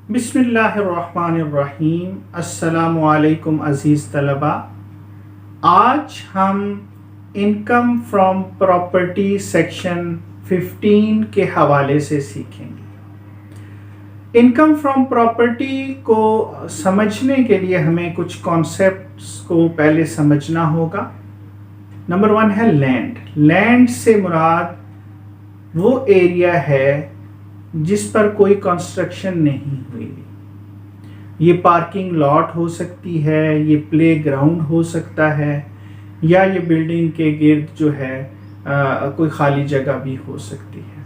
बिस्मिल्लाहिर्रहमानिर्रहीम। अस्सलामु अलैकुम अज़ीज़ तलबा। आज हम इनकम फ्रॉम प्रॉपर्टी सेक्शन 15 के हवाले से सीखेंगे। इनकम फ्रॉम प्रॉपर्टी को समझने के लिए हमें कुछ कॉन्सेप्ट्स को पहले समझना होगा। नंबर 1 है लैंड। लैंड से मुराद वो एरिया है जिस पर कोई कंस्ट्रक्शन नहीं हुई। ये पार्किंग लॉट हो सकती है, ये प्ले ग्राउंड हो सकता है, या ये बिल्डिंग के गिर्द जो है कोई खाली जगह भी हो सकती है।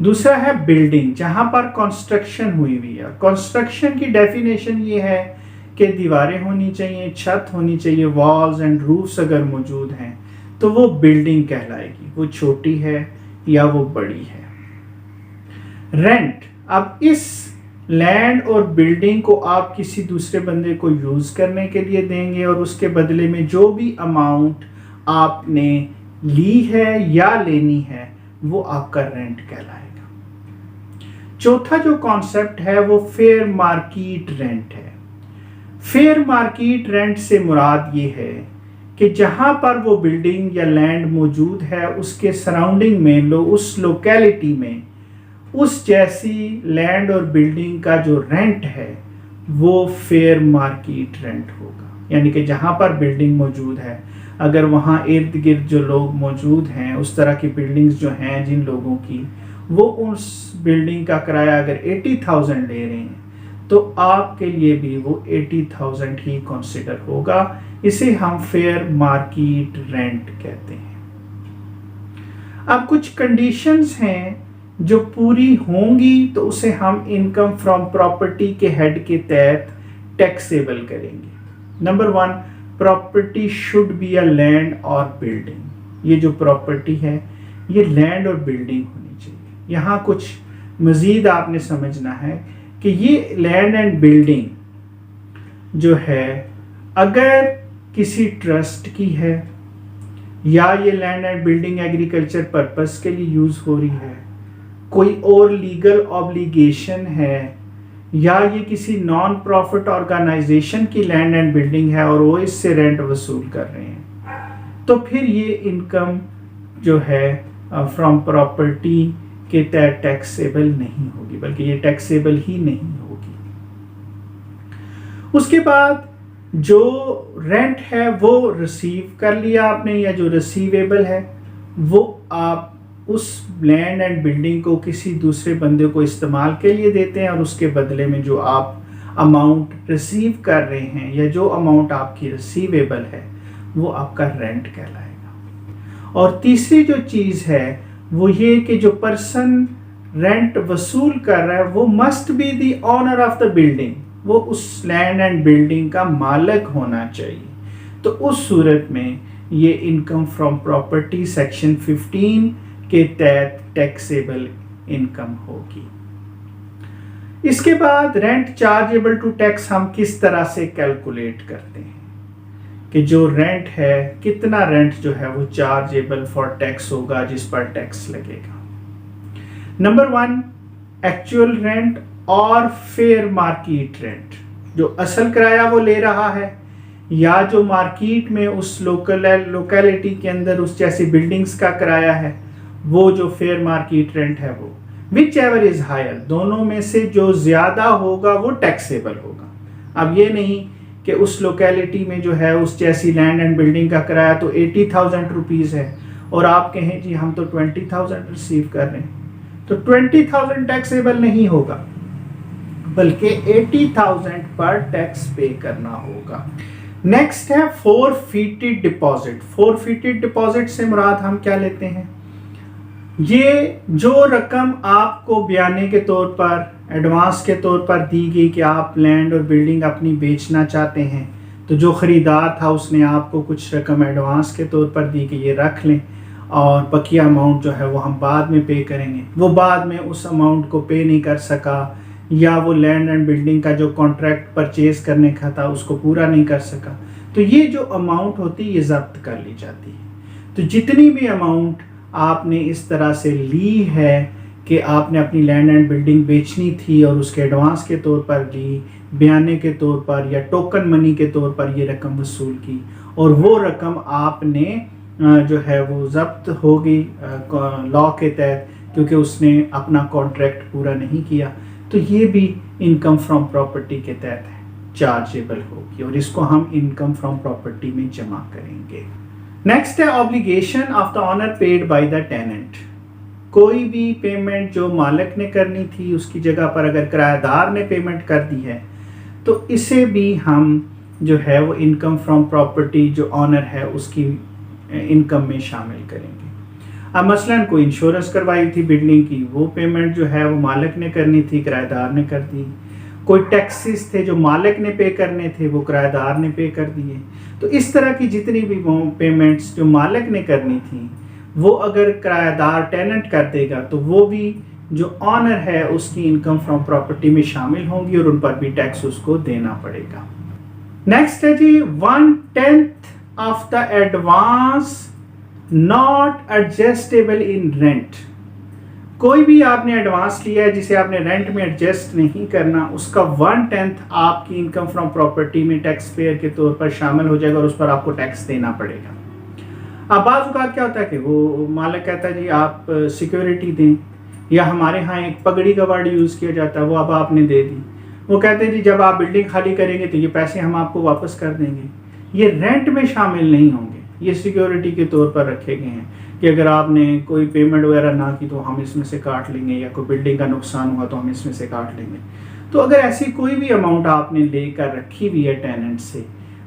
दूसरा है बिल्डिंग, जहां पर कंस्ट्रक्शन हुई हुई है। कंस्ट्रक्शन की डेफिनेशन ये है कि दीवारें होनी चाहिए, छत होनी चाहिए, वॉल्स एंड रूफ्स अगर मौजूद हैं तो वो बिल्डिंग कहलाएगी, वो छोटी है या वो बड़ी है। रेंट, अब इस लैंड और बिल्डिंग को आप किसी दूसरे बंदे को यूज करने के लिए देंगे और उसके बदले में जो भी अमाउंट आपने ली है या लेनी है वो आपका रेंट कहलाएगा। चौथा जो कॉन्सेप्ट है वो फेयर मार्केट रेंट है। फेयर मार्केट रेंट से मुराद ये है कि जहां पर वो बिल्डिंग या लैंड मौजूद है उसके सराउंडिंग में उस लोकेलिटी में उस जैसी लैंड और बिल्डिंग का जो रेंट है वो फेयर मार्केट रेंट होगा। यानी कि जहां पर बिल्डिंग मौजूद है, अगर वहां इर्द गिर्द जो लोग मौजूद हैं, उस तरह की बिल्डिंग्स जो हैं जिन लोगों की, वो उस बिल्डिंग का किराया अगर 80,000 ले रहे हैं तो आपके लिए भी वो 80,000 ही कंसिडर होगा। इसे हम फेयर मार्केट रेंट कहते हैं। अब कुछ कंडीशंस हैं जो पूरी होंगी तो उसे हम इनकम फ्रॉम प्रॉपर्टी के हेड के तहत टैक्सेबल करेंगे। Number 1, property should be a land और बिल्डिंग। ये जो प्रॉपर्टी है ये लैंड और बिल्डिंग होनी चाहिए। यहाँ कुछ मजीद आपने समझना है कि ये लैंड एंड बिल्डिंग जो है अगर किसी ट्रस्ट की है या ये land and building agriculture purpose के लिए यूज हो रही है, कोई और लीगल ऑब्लिगेशन है, या ये किसी नॉन प्रॉफिट ऑर्गेनाइजेशन की लैंड एंड बिल्डिंग है और वो इससे रेंट वसूल कर रहे हैं, तो फिर ये इनकम जो है फ्रॉम प्रॉपर्टी के तहत टैक्सेबल नहीं होगी, बल्कि ये टैक्सेबल ही नहीं होगी। उसके बाद जो रेंट है वो रिसीव कर लिया आपने, या जो रिसीवेबल है वो आप उस लैंड एंड बिल्डिंग को किसी दूसरे बंदे को इस्तेमाल के लिए देते हैं और उसके बदले में जो आप अमाउंट रिसीव कर रहे हैं या जो अमाउंट आपकी रिसीवेबल है वो आपका रेंट कहलाएगा। और तीसरी जो चीज़ है वो ये कि जो पर्सन रेंट वसूल कर रहा है वो must be the owner of the building, वो उस लैंड एंड बिल्डिंग का मालिक होना चाहिए। तो उस सूरत में ये इनकम फ्रॉम प्रॉपर्टी सेक्शन 15 के तहत टैक्सेबल इनकम होगी। इसके बाद रेंट चार्जेबल टू टैक्स हम किस तरह से कैलकुलेट करते हैं कि जो रेंट है, कितना रेंट जो है वो चार्जेबल फॉर टैक्स होगा, जिस पर टैक्स लगेगा। नंबर 1, एक्चुअल रेंट और फेयर मार्केट रेंट। जो असल किराया वो ले रहा है या जो मार्केट में उस लोकेलिटी के अंदर उस जैसी बिल्डिंग्स का किराया है, वो जो फेयर मार्केट रेंट है वो विच एवर इज हायर, दोनों में से जो ज्यादा होगा वो टैक्सेबल होगा। अब ये नहीं कि उस लोकेलिटी में जो है उस जैसी लैंड एंड बिल्डिंग का किराया तो 80,000 रुपीज है और आप कहें जी हम तो 20,000 रिसीव कर रहे हैं, तो 20,000 टैक्सेबल नहीं होगा, बल्कि 80,000 पर टैक्स पे करना होगा। नेक्स्ट है फोरफीटेड डिपॉजिट। फोरफीटेड डिपॉजिट से मुराद हम क्या लेते हैं? ये जो रकम आपको बयाने के तौर पर, एडवांस के तौर पर दी गई कि आप लैंड और बिल्डिंग अपनी बेचना चाहते हैं, तो जो ख़रीदार था उसने आपको कुछ रकम एडवांस के तौर पर दी कि ये रख लें और बाकी अमाउंट जो है वो हम बाद में पे करेंगे। वो बाद में उस अमाउंट को पे नहीं कर सका, या वो लैंड एंड बिल्डिंग का जो कॉन्ट्रैक्ट परचेज करने का था उसको पूरा नहीं कर सका, तो ये जो अमाउंट होती है ये ज़ब्त कर ली जाती है। तो जितनी भी अमाउंट आपने इस तरह से ली है کہ آپ نے اپنی لینڈ اینڈ بلڈنگ بیچنی تھی اور اس کے ایڈوانس کے طور پر لی، بیانے کے طور پر یا ٹوکن منی کے طور پر یہ رقم وصول کی، اور وہ رقم آپ نے جو ہے وہ ضبط ہوگی لا کے تحت، کیونکہ اس نے اپنا کانٹریکٹ پورا نہیں کیا، تو یہ بھی انکم فرام پراپرٹی کے تحت چارجیبل ہوگی، اور اس کو ہم انکم فرام پراپرٹی میں جمع کریں گے۔ نیکسٹ ہے obligation of the owner paid by the tenant. کوئی بھی پیمنٹ جو مالک نے کرنی تھی اس کی جگہ پر اگر کرایہ دار نے پیمنٹ کر دی ہے تو اسے بھی ہم جو ہے وہ انکم فرام پراپرٹی جو آنر ہے اس کی انکم میں شامل کریں گے۔ اب مثلاً کوئی انشورنس کروائی تھی بلڈنگ کی، وہ پیمنٹ جو ہے وہ مالک نے کرنی تھی، کرایہ دار نے کر دی۔ کوئی ٹیکسز تھے جو مالک نے پے کرنے تھے، وہ کرایہ دار نے پے کر دیے۔ تو اس طرح کی جتنی بھی پیمنٹس جو مالک نے کرنی تھیں وہ اگر کرایہ دار ٹیننٹ کر دے گا تو وہ بھی جو آنر ہے اس کی انکم فرام پراپرٹی میں شامل ہوں گی، اور ان پر بھی ٹیکس اس کو دینا پڑے گا۔ نیکسٹ ہے جی 1/10 of the advance not adjustable in rent. کوئی بھی آپ نے ایڈوانس لیا ہے جسے آپ نے رینٹ میں ایڈجسٹ نہیں کرنا، اس کا 1/10 آپ کی انکم فرام پراپرٹی میں ٹیکس پیئر کے طور پر شامل ہو جائے گا، اور اس پر آپ کو ٹیکس دینا پڑے گا۔ اب بعض اوقات کیا ہوتا ہے کہ وہ مالک کہتا ہے جی آپ سیکیورٹی دیں، یا ہمارے ہاں ایک پگڑی کا ورڈ یوز کیا جاتا ہے، وہ اب آپ نے دے دی۔ وہ کہتے ہیں جی جب آپ بلڈنگ خالی کریں گے تو یہ پیسے ہم آپ کو واپس کر دیں گے۔ یہ رینٹ میں شامل نہیں ہوں گے، یہ سیکیورٹی کے طور پر رکھے گئے ہیں کہ اگر آپ نے کوئی پیمنٹ وغیرہ نہ کی تو ہم اس میں سے کاٹ لیں گے، یا کوئی بلڈنگ کا نقصان ہوا تو ہم اس میں سے کاٹ لیں گے۔ تو اگر ایسی کوئی بھی اماؤنٹ آپ نے لے کر رکھی ہوئی ہے ٹیننٹ سے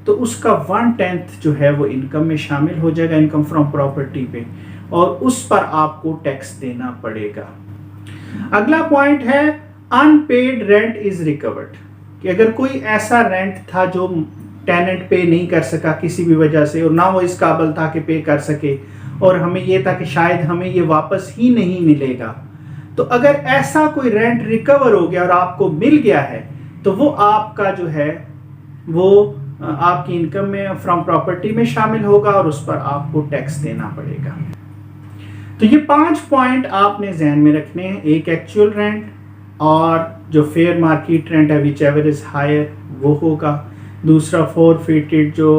تو اس کا 1/10 جو ہے وہ انکم میں شامل ہو جائے گا، انکم فرام پراپرٹی پہ، اور اس پر آپ کو ٹیکس دینا پڑے گا۔ اگلا پوائنٹ ہے ان پیڈ رینٹ از ریکورڈ، کہ اگر کوئی ایسا رینٹ تھا جو ٹیننٹ پے نہیں کر سکا کسی بھی وجہ سے، اور نہ وہ اس قابل تھا کہ پے کر سکے، اور ہمیں یہ تھا کہ شاید ہمیں یہ واپس ہی نہیں ملے گا، تو اگر ایسا کوئی رینٹ ریکور ہو گیا اور آپ کو مل گیا ہے تو وہ آپ کا جو ہے وہ آپ کی انکم میں فرام پراپرٹی میں شامل ہوگا، اور اس پر آپ کو ٹیکس دینا پڑے گا۔ تو یہ 5 پوائنٹ آپ نے ذہن میں رکھنے ہیں، ایک ایکچوئل رینٹ، اور جو فیئر مارکیٹ رینٹ ہے وچ ایور از ہائر وہ ہوگا، دوسرا فورفیٹڈ جو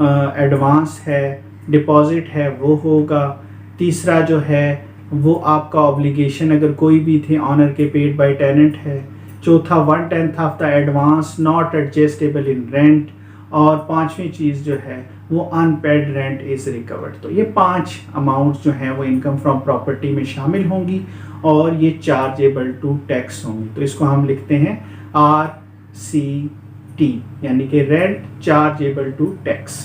ایڈوانس ہے، ڈپازٹ ہے وہ ہوگا، تیسرا جو ہے وہ آپ کا اوبلیگیشن اگر کوئی بھی تھے آنر کے پیڈ بائی ٹیننٹ ہے، چوتھا 1/10 of the advance not adjustable in rent, اور پانچویں چیز جو ہے وہ ان پیڈ رینٹ از ریکورڈ۔ تو یہ 5 اماؤنٹ جو ہیں وہ انکم فرام پراپرٹی میں شامل ہوں گی، اور یہ چارجیبل ٹو ٹیکس ہوں گی۔ تو اس کو ہم لکھتے ہیں RCT، یعنی کہ رینٹ چارجیبل ٹو ٹیکس۔